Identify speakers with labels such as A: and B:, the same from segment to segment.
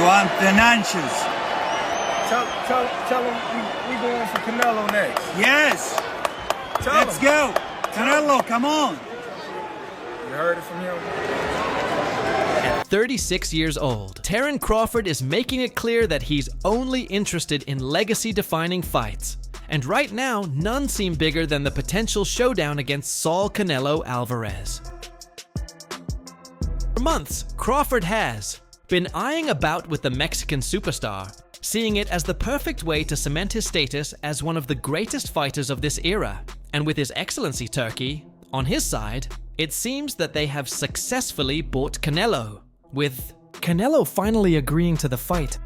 A: want the nanches?
B: Tell him we going for Canelo next.
A: Yes. Let's go. Canelo, come on.
B: You heard it from him?
C: At 36 years old, Terence Crawford is making it clear that he's only interested in legacy-defining fights. And right now, none seem bigger than the potential showdown against Saul Canelo Alvarez. For months, Crawford has been eyeing a bout with the Mexican superstar, seeing it as the perfect way to cement his status as one of the greatest fighters of this era. And with his Excellency Turkey on his side, it seems that they have successfully bought Canelo, with Canelo finally agreeing to the fight.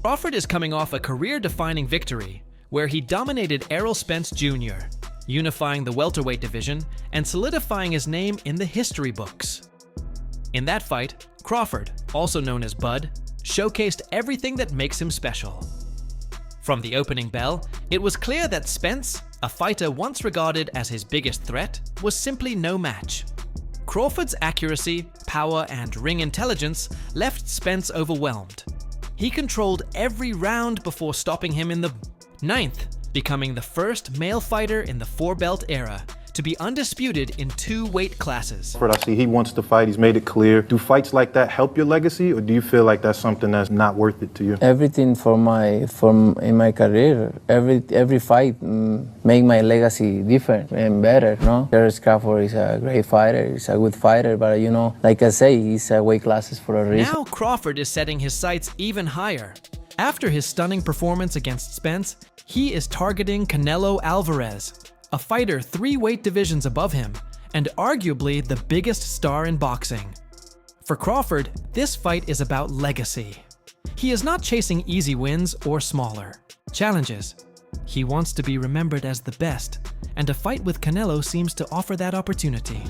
C: Crawford is coming off a career-defining victory where he dominated Errol Spence Jr., unifying the welterweight division and solidifying his name in the history books. In that fight, Crawford, also known as Bud, showcased everything that makes him special. From the opening bell, it was clear that Spence, a fighter once regarded as his biggest threat, was simply no match. Crawford's accuracy, power, and ring intelligence left Spence overwhelmed. He controlled every round before stopping him in the 9th, becoming the first male fighter in the four-belt era to be undisputed in 2 weight classes.
D: I see he wants to fight, he's made it clear. Do fights like that help your legacy, or do you feel like that's something that's not worth it to you?
E: Everything in my career, every fight make my legacy different and better, no? Terence Crawford is a great fighter, he's a good fighter, but you know, like I say, he's a weight classes for a reason.
C: Now Crawford is setting his sights even higher. After his stunning performance against Spence, he is targeting Canelo Alvarez, a fighter 3 weight divisions above him, and arguably the biggest star in boxing. For Crawford, this fight is about legacy. He is not chasing easy wins or smaller challenges. He wants to be remembered as the best, and a fight with Canelo seems to offer that opportunity.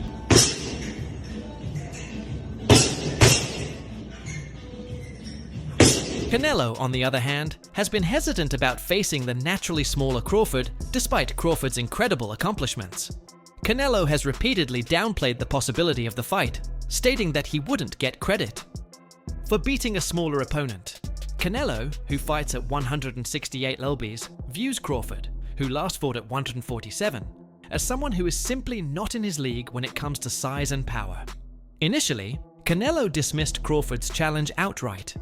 C: Canelo, on the other hand, has been hesitant about facing the naturally smaller Crawford, despite Crawford's incredible accomplishments. Canelo has repeatedly downplayed the possibility of the fight, stating that he wouldn't get credit for beating a smaller opponent. Canelo, who fights at 168 lbs, views Crawford, who last fought at 147, as someone who is simply not in his league when it comes to size and power. Initially, Canelo dismissed Crawford's challenge outright.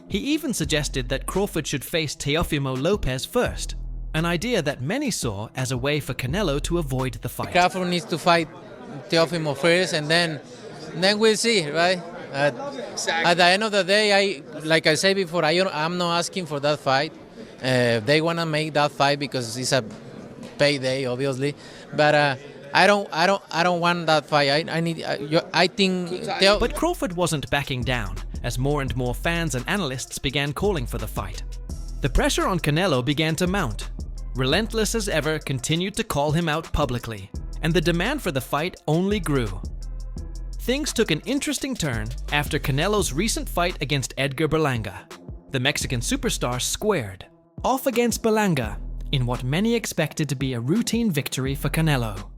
C: He even suggested that Crawford should face Teofimo Lopez first, an idea that many saw as a way for Canelo to avoid the fight.
F: Crawford needs to fight Teofimo first, and then we'll see, right? At the end of the day, like I said before, I'm not asking for that fight. They want to make that fight because it's a payday, obviously, but I don't want that fight. I think.
C: But Crawford wasn't backing down, as more and more fans and analysts began calling for the fight. The pressure on Canelo began to mount. Relentless as ever continued to call him out publicly, and the demand for the fight only grew. Things took an interesting turn after Canelo's recent fight against Edgar Berlanga. The Mexican superstar squared off against Berlanga in what many expected to be a routine victory for Canelo.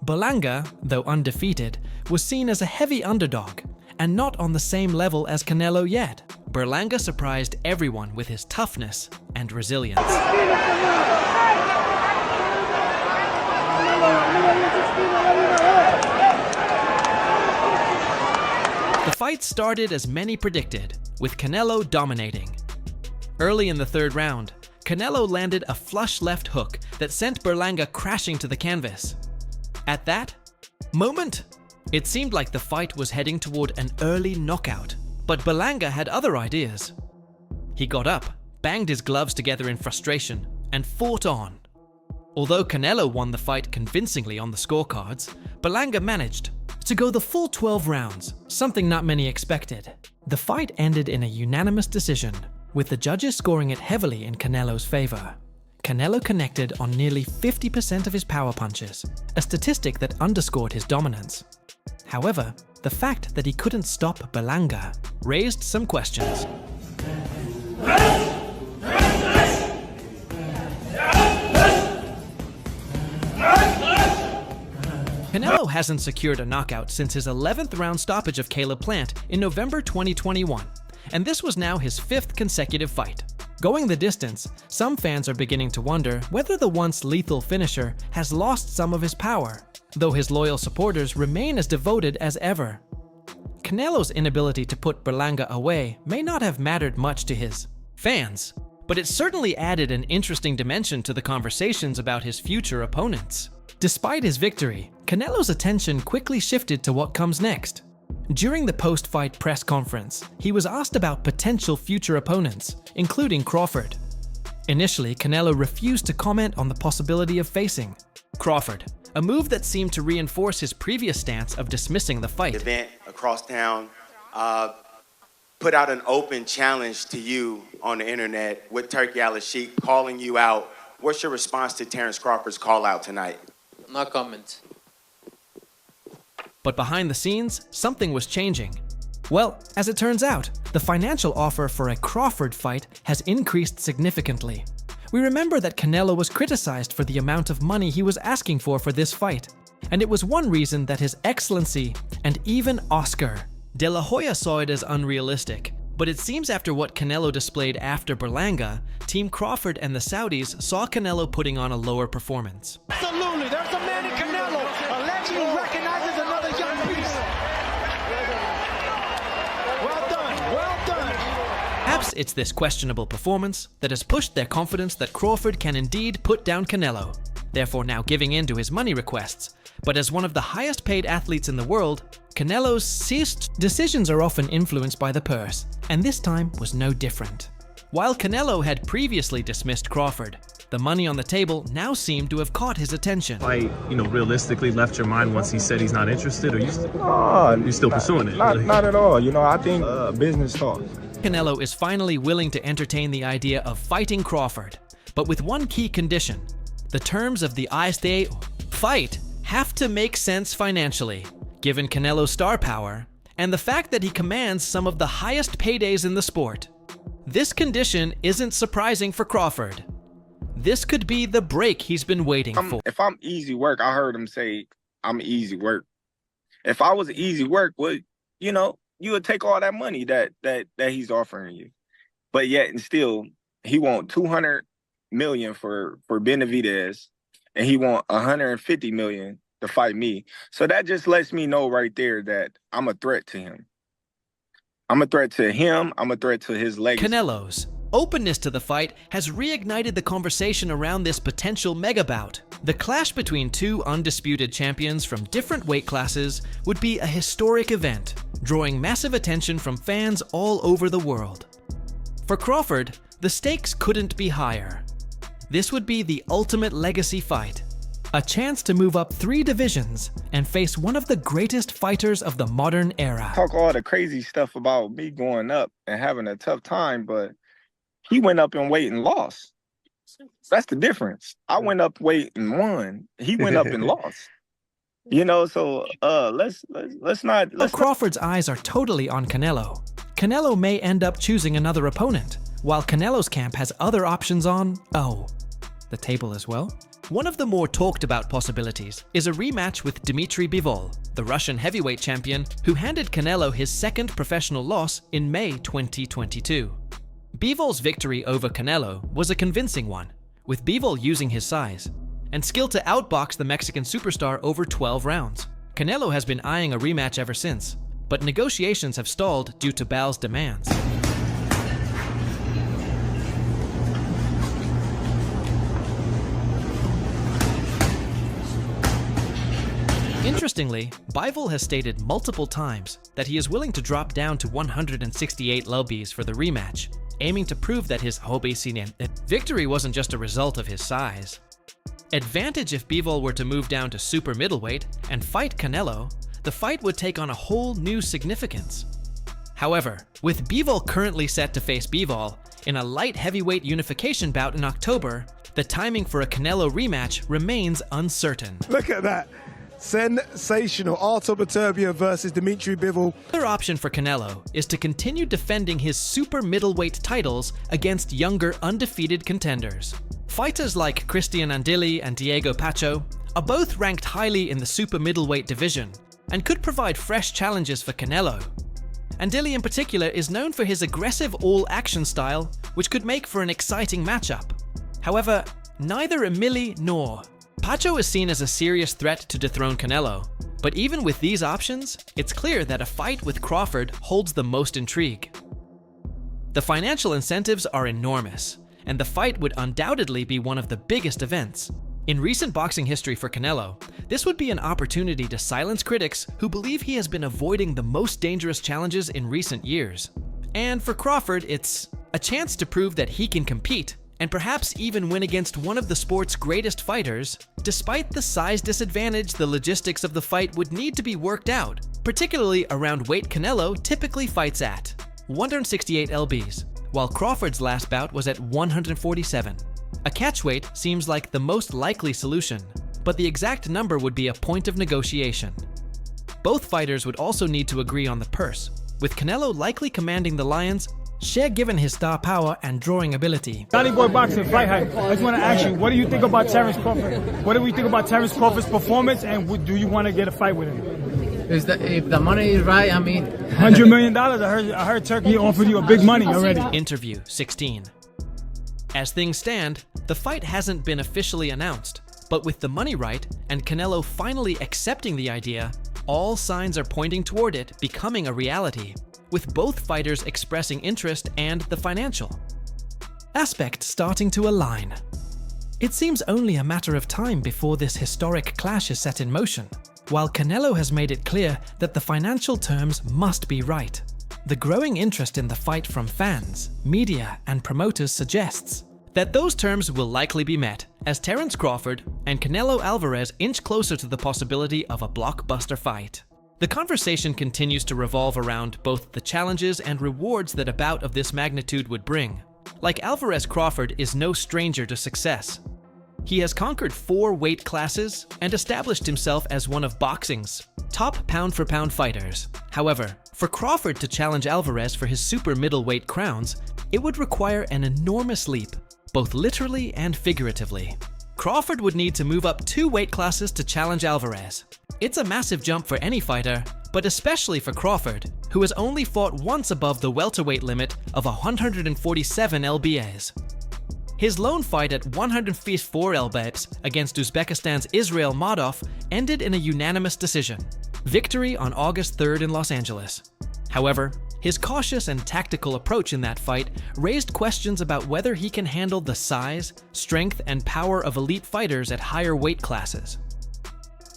C: Berlanga, though undefeated, was seen as a heavy underdog and not on the same level as Canelo yet. Berlanga surprised everyone with his toughness and resilience. The fight started as many predicted, with Canelo dominating. Early in the 3rd round, Canelo landed a flush left hook that sent Berlanga crashing to the canvas. At that moment, it seemed like the fight was heading toward an early knockout, but Berlanga had other ideas. He got up, banged his gloves together in frustration, and fought on. Although Canelo won the fight convincingly on the scorecards, Berlanga managed to go the full 12 rounds, something not many expected. The fight ended in a unanimous decision, with the judges scoring it heavily in Canelo's favor. Canelo connected on nearly 50% of his power punches, a statistic that underscored his dominance. However, the fact that he couldn't stop Berlanga raised some questions. Canelo hasn't secured a knockout since his 11th round stoppage of Caleb Plant in November 2021, and this was now his 5th consecutive fight. Going the distance, some fans are beginning to wonder whether the once lethal finisher has lost some of his power, though his loyal supporters remain as devoted as ever. Canelo's inability to put Berlanga away may not have mattered much to his fans, but it certainly added an interesting dimension to the conversations about his future opponents. Despite his victory, Canelo's attention quickly shifted to what comes next. During the post-fight press conference, he was asked about potential future opponents, including Crawford. Initially, Canelo refused to comment on the possibility of facing Crawford, a move that seemed to reinforce his previous stance of dismissing the fight.
G: Event across town put out an open challenge to you on the internet with Turkey Al-Sheikh calling you out. What's your response to Terence Crawford's call out tonight?
F: No comment.
C: But behind the scenes, something was changing. Well, as it turns out, the financial offer for a Crawford fight has increased significantly. We remember that Canelo was criticized for the amount of money he was asking for this fight, and it was one reason that His Excellency and even Oscar De La Hoya saw it as unrealistic. But it seems after what Canelo displayed after Berlanga, Team Crawford and the Saudis saw Canelo putting on a lower performance.
A: Absolutely, there's a man in Canelo. A legend recognizes another young beast. Well done, well done.
C: Perhaps it's this questionable performance that has pushed their confidence that Crawford can indeed put down Canelo, therefore now giving in to his money requests. But as one of the highest paid athletes in the world, Canelo's decisions are often influenced by the purse, and this time was no different. While Canelo had previously dismissed Crawford, the money on the table now seemed to have caught his attention.
H: Fight, realistically left your mind once he said he's not interested, or you're still pursuing it?
B: Not at all. I think business talks.
C: Canelo is finally willing to entertain the idea of fighting Crawford, but with one key condition: the terms of the ISTA fight have to make sense financially, given Canelo's star power and the fact that he commands some of the highest paydays in the sport. This condition isn't surprising for Crawford. This could be the break he's been waiting for.
B: If I'm easy work, I heard him say I'm easy work. If I was easy work, well, you would take all that money that he's offering you. But yet and still, he want $200 million for Benavidez, and he want $150 million to fight me. So that just lets me know right there that I'm a threat to him. I'm a threat to him. I'm a threat to his legacy.
C: Canelo's openness to the fight has reignited the conversation around this potential mega bout. The clash between two undisputed champions from different weight classes would be a historic event, drawing massive attention from fans all over the world. For Crawford, the stakes couldn't be higher. This would be the ultimate legacy fight, a chance to move up 3 divisions and face one of the greatest fighters of the modern era.
B: Talk all the crazy stuff about me going up and having a tough time, but he went up in weight and lost. That's the difference. I went up weight and won. He went up and lost. So let's not.
C: Crawford's eyes are totally on Canelo. Canelo may end up choosing another opponent, while Canelo's camp has other options on the table as well. One of the more talked about possibilities is a rematch with Dmitry Bivol, the Russian heavyweight champion who handed Canelo his second professional loss in May 2022. Bivol's victory over Canelo was a convincing one, with Bivol using his size and skill to outbox the Mexican superstar over 12 rounds. Canelo has been eyeing a rematch ever since, but negotiations have stalled due to Bal's demands. Interestingly, Bivol has stated multiple times that he is willing to drop down to 168 lbs for the rematch, aiming to prove that his victory wasn't just a result of his size. Advantage if Bivol were to move down to super middleweight and fight Canelo, the fight would take on a whole new significance. However, with Bivol currently set to face Bivol in a light heavyweight unification bout in October, the timing for a Canelo rematch remains uncertain.
A: Look at that. Sensational. Artur Beterbiev versus Dmitry Bivol.
C: Another option for Canelo is to continue defending his super middleweight titles against younger undefeated contenders. Fighters like Christian Andilli and Diego Pacho are both ranked highly in the super middleweight division and could provide fresh challenges for Canelo. And Dilly in particular is known for his aggressive all-action style, which could make for an exciting matchup. However, neither Emili nor Pacho is seen as a serious threat to dethrone Canelo. But even with these options, it's clear that a fight with Crawford holds the most intrigue. The financial incentives are enormous, and the fight would undoubtedly be one of the biggest events. In recent boxing history for Canelo, this would be an opportunity to silence critics who believe he has been avoiding the most dangerous challenges in recent years. And for Crawford, it's a chance to prove that he can compete and perhaps even win against one of the sport's greatest fighters. Despite the size disadvantage, the logistics of the fight would need to be worked out, particularly around weight Canelo typically fights at 168 lbs, while Crawford's last bout was at 147. A catchweight seems like the most likely solution, but the exact number would be a point of negotiation. Both fighters would also need to agree on the purse, with Canelo likely commanding the lions, share given his star power and drawing ability.
I: Johnny Boy Boxing Fight Hype. I just want to ask you, what do you think about Terence Crawford? What do we think about Terence Crawford's performance, and do you want to get a fight with him?
F: If the money is right, I mean...
I: $100 million? I heard Turkey offered you a big money already.
C: Interview 16. As things stand, the fight hasn't been officially announced, but with the money right and Canelo finally accepting the idea, all signs are pointing toward it becoming a reality, with both fighters expressing interest and the financial aspect starting to align. It seems only a matter of time before this historic clash is set in motion, while Canelo has made it clear that the financial terms must be right. The growing interest in the fight from fans, media, and promoters suggests that those terms will likely be met as Terence Crawford and Canelo Alvarez inch closer to the possibility of a blockbuster fight. The conversation continues to revolve around both the challenges and rewards that a bout of this magnitude would bring. Like Alvarez, Crawford is no stranger to success. He has conquered 4 weight classes and established himself as one of boxing's top pound-for-pound fighters. However, for Crawford to challenge Alvarez for his super middleweight crowns, it would require an enormous leap, both literally and figuratively. Crawford would need to move up 2 weight classes to challenge Alvarez. It's a massive jump for any fighter, but especially for Crawford, who has only fought once above the welterweight limit of 147 lbs. His lone fight at 154 lbs against Uzbekistan's Israel Madov ended in a unanimous decision, victory on August 3rd in Los Angeles. However, his cautious and tactical approach in that fight raised questions about whether he can handle the size, strength, and power of elite fighters at higher weight classes.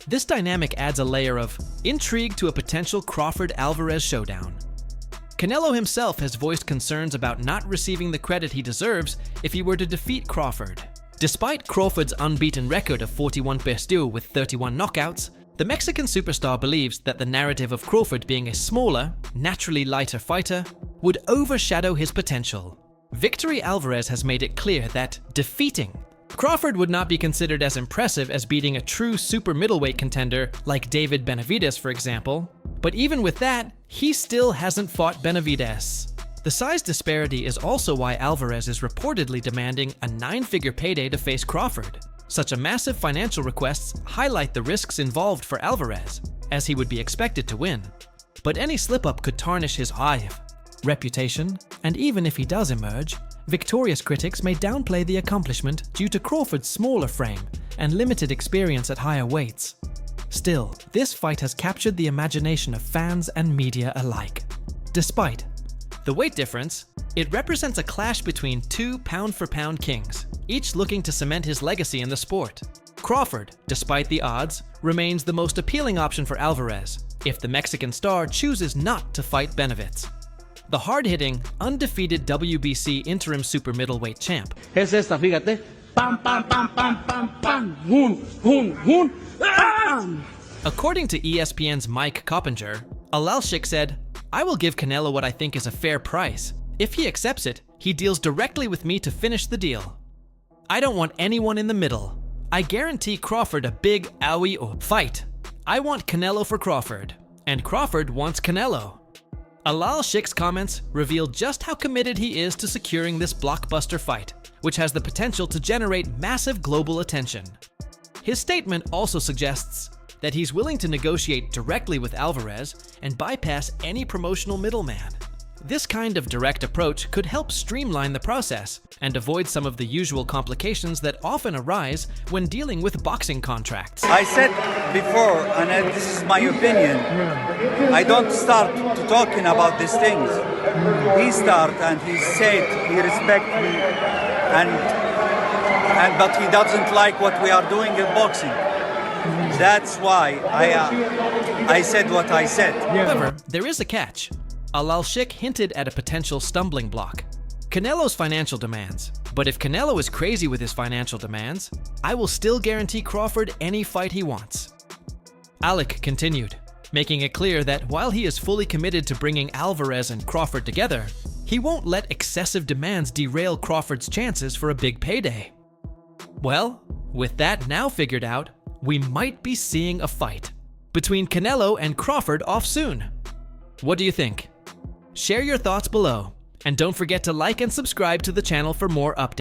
C: This dynamic adds a layer of intrigue to a potential Crawford-Alvarez showdown. Canelo himself has voiced concerns about not receiving the credit he deserves if he were to defeat Crawford. Despite Crawford's unbeaten record of 41 pestiu with 31 knockouts, the Mexican superstar believes that the narrative of Crawford being a smaller, naturally lighter fighter would overshadow his potential. Victory Alvarez has made it clear that defeating Crawford would not be considered as impressive as beating a true super middleweight contender like David Benavidez, for example. But even with that, he still hasn't fought Benavidez. The size disparity is also why Alvarez is reportedly demanding a 9-figure payday to face Crawford. Such a massive financial requests highlight the risks involved for Alvarez, as he would be expected to win. But any slip-up could tarnish his reputation, and even if he does emerge, victorious critics may downplay the accomplishment due to Crawford's smaller frame and limited experience at higher weights. Still, this fight has captured the imagination of fans and media alike. Despite the weight difference, it represents a clash between 2 pound-for-pound kings, each looking to cement his legacy in the sport. Crawford, despite the odds, remains the most appealing option for Alvarez if the Mexican star chooses not to fight Benavidez, the hard-hitting, undefeated WBC interim super middleweight champ.
J: Es esta, fíjate. Pam, pam, pam, pam, pam, pam. Hun, hun, hun. Bam!
C: According to ESPN's Mike Coppinger, Alalshik said, "I will give Canelo what I think is a fair price. If he accepts it, he deals directly with me to finish the deal. I don't want anyone in the middle. I guarantee Crawford a big owie or fight. I want Canelo for Crawford, and Crawford wants Canelo." Alalshik's comments reveal just how committed he is to securing this blockbuster fight, which has the potential to generate massive global attention. His statement also suggests that he's willing to negotiate directly with Alvarez and bypass any promotional middleman. This kind of direct approach could help streamline the process and avoid some of the usual complications that often arise when dealing with boxing contracts.
K: I said before, and this is my opinion, I don't start to talking about these things. He started and he said he respects me, but he doesn't like what we are doing in boxing. That's why I said what I said.
C: However, there is a catch. Al-Sheikh hinted at a potential stumbling block: Canelo's financial demands. But if Canelo is crazy with his financial demands, I will still guarantee Crawford any fight he wants. Alec continued, making it clear that while he is fully committed to bringing Alvarez and Crawford together, he won't let excessive demands derail Crawford's chances for a big payday. Well, with that now figured out, we might be seeing a fight between Canelo and Crawford off soon. What do you think? Share your thoughts below, and don't forget to like and subscribe to the channel for more updates.